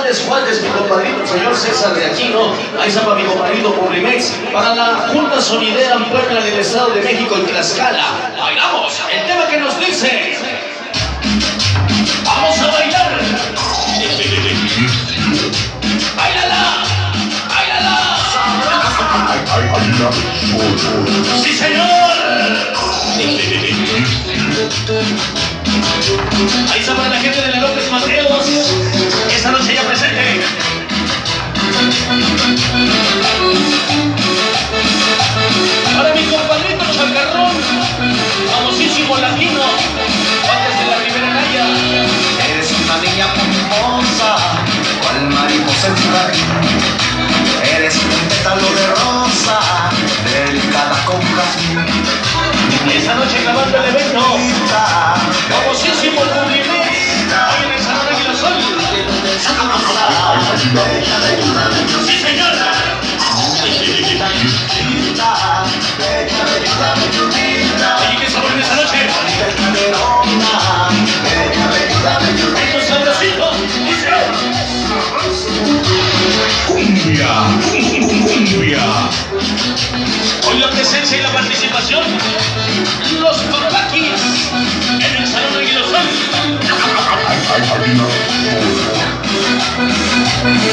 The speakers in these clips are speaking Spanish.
Juárez, mi compadrito, el señor César de Aquino. Ahí está para mi compadrito Publimex. Para la Junta Sonidera en Puebla, en el Estado de México, en Tlaxcala. Bailamos el tema que nos dice: vamos a bailar. ¡Báilala! ¡Báilala! ¡Sí, señor! Ahí está para la gente de la López Mateos. Esta noche ya presente. Para mi compadrito Chacarrón, famosísimo latino, antes de la Ribera Naya. Eres una niña pomposa, cual mariposa en tu jardín. Eres un pétalo de rosa, delicada con jazmín. Esta noche grabando el evento, famosísimo Publimex, hoy en el Salón Águila Sol. ¡Sí, señor! Oye, ¿qué sabor en esta noche? Esto sabrosito, dice: cumbia. hoy la presencia y la participación, los Papaquis, en el Salón Águila Sol.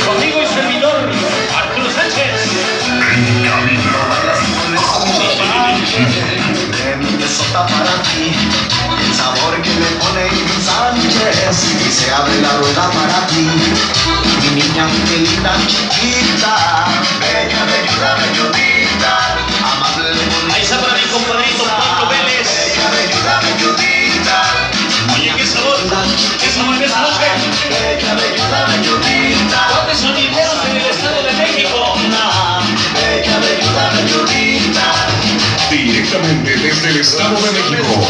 Conmigo y servidor, Arturo Sánchez. De mi besota para ti, el sabor que le pone Sánchez, y se abre la rueda para ti. Mi niña, qué linda, chiquita, bella, belluda, belludita, amable, bonita. Ahí está para mi compadrito Pablo Vélez. Bella, belluda, belludita. Oye, ¿qué sabor en esta noche? Bella, belluda, belludita. ¿Cuántos sonideros en el Estado de México? Bella, belluda, belludita. Directamente desde el Estado de México.